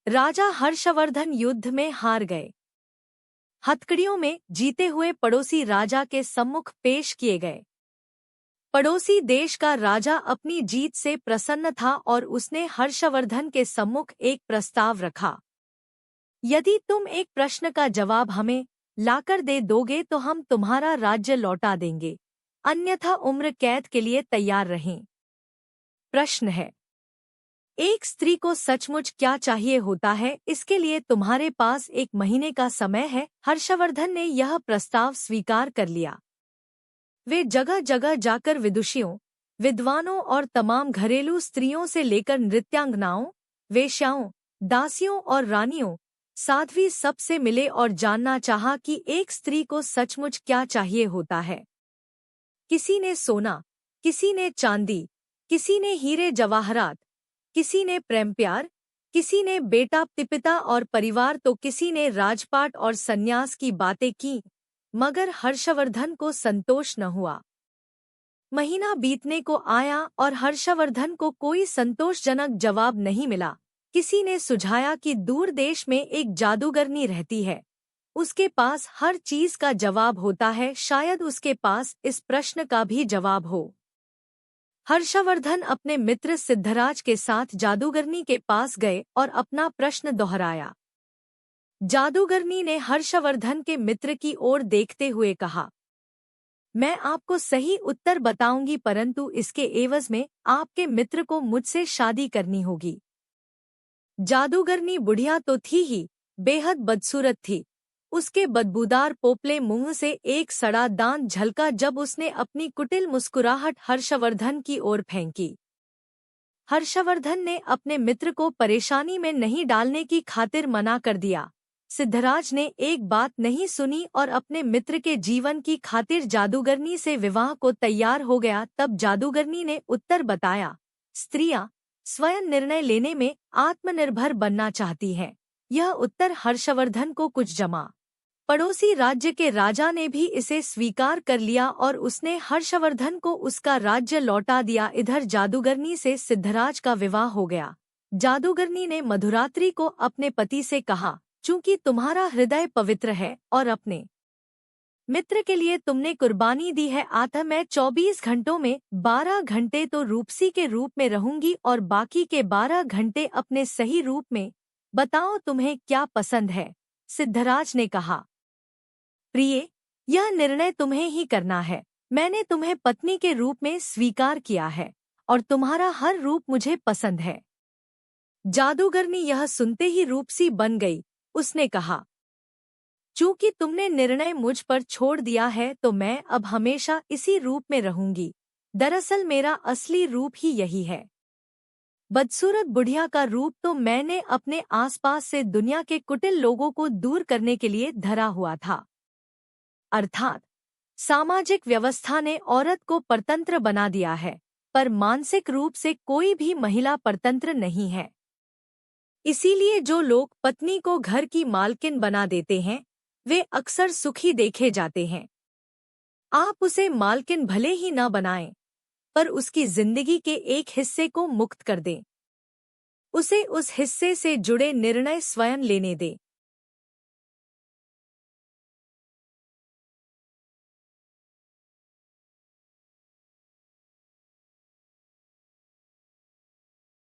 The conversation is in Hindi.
राजा हर्षवर्धन युद्ध में हार गए। हथकड़ियों में जीते हुए पड़ोसी राजा के सम्मुख पेश किए गए। पड़ोसी देश का राजा अपनी जीत से प्रसन्न था और उसने हर्षवर्धन के सम्मुख एक प्रस्ताव रखा। यदि तुम एक प्रश्न का जवाब हमें लाकर दे दोगे तो हम तुम्हारा राज्य लौटा देंगे, अन्यथा उम्र कैद के लिए तैयार रहें। प्रश्न है, एक स्त्री को सचमुच क्या चाहिए होता है? इसके लिए तुम्हारे पास 1 महीने का समय है। हर्षवर्धन ने यह प्रस्ताव स्वीकार कर लिया। वे जगह जगह जाकर विदुषियों, विद्वानों और तमाम घरेलू स्त्रियों से लेकर नृत्यांगनाओं, वेश्याओं, दासियों और रानियों, साध्वी सब से मिले और जानना चाहा कि एक स्त्री को सचमुच क्या चाहिए होता है। किसी ने सोना, किसी ने चांदी, किसी ने हीरे जवाहरात, किसी ने प्रेम प्यार, किसी ने बेटा पिता और परिवार, तो किसी ने राजपाट और सन्यास की बातें की, मगर हर्षवर्धन को संतोष न हुआ। महीना बीतने को आया और हर्षवर्धन को कोई संतोषजनक जवाब नहीं मिला। किसी ने सुझाया कि दूर देश में एक जादूगरनी रहती है, उसके पास हर चीज का जवाब होता है, शायद उसके पास इस प्रश्न का भी जवाब हो। हर्षवर्धन अपने मित्र सिद्धराज के साथ जादूगरनी के पास गए और अपना प्रश्न दोहराया। जादूगरनी ने हर्षवर्धन के मित्र की ओर देखते हुए कहा, मैं आपको सही उत्तर बताऊंगी, परंतु इसके एवज में आपके मित्र को मुझसे शादी करनी होगी। जादूगरनी बुढ़िया तो थी ही, बेहद बदसूरत थी। उसके बदबूदार पोपले मुंह से एक सड़ा दांत झलका जब उसने अपनी कुटिल मुस्कुराहट हर्षवर्धन की ओर फेंकी। हर्षवर्धन ने अपने मित्र को परेशानी में नहीं डालने की खातिर मना कर दिया। सिद्धराज ने एक बात नहीं सुनी और अपने मित्र के जीवन की खातिर जादूगरनी से विवाह को तैयार हो गया। तब जादूगरनी ने उत्तर बताया, स्त्रियां स्वयं निर्णय लेने में आत्मनिर्भर बनना चाहती हैं। यह उत्तर हर्षवर्धन को कुछ जमा। पड़ोसी राज्य के राजा ने भी इसे स्वीकार कर लिया और उसने हर्षवर्धन को उसका राज्य लौटा दिया। इधर जादूगरनी से सिद्धराज का विवाह हो गया। जादूगरनी ने मधुरात्रि को अपने पति से कहा, चूंकि तुम्हारा हृदय पवित्र है और अपने मित्र के लिए तुमने कुर्बानी दी है, अतः मैं 24 घंटों में 12 घंटे तो रूपसी के रूप में रहूंगी और बाकी के 12 घंटे अपने सही रूप में। बताओ तुम्हें क्या पसंद है? सिद्धराज ने कहा, प्रिय, यह निर्णय तुम्हें ही करना है। मैंने तुम्हें पत्नी के रूप में स्वीकार किया है और तुम्हारा हर रूप मुझे पसंद है। जादूगरनी यह सुनते ही रूपसी बन गई। उसने कहा, चूंकि तुमने निर्णय मुझ पर छोड़ दिया है तो मैं अब हमेशा इसी रूप में रहूंगी। दरअसल मेरा असली रूप ही यही है। बदसूरत बुढ़िया का रूप तो मैंने अपने आसपास से दुनिया के कुटिल लोगों को दूर करने के लिए धरा हुआ था। अर्थात सामाजिक व्यवस्था ने औरत को परतंत्र बना दिया है, पर मानसिक रूप से कोई भी महिला परतंत्र नहीं है। इसीलिए जो लोग पत्नी को घर की मालकिन बना देते हैं, वे अक्सर सुखी देखे जाते हैं। आप उसे मालकिन भले ही न बनाएं, पर उसकी जिंदगी के एक हिस्से को मुक्त कर दें। उसे उस हिस्से से जुड़े निर्णय स्वयं लेने दें।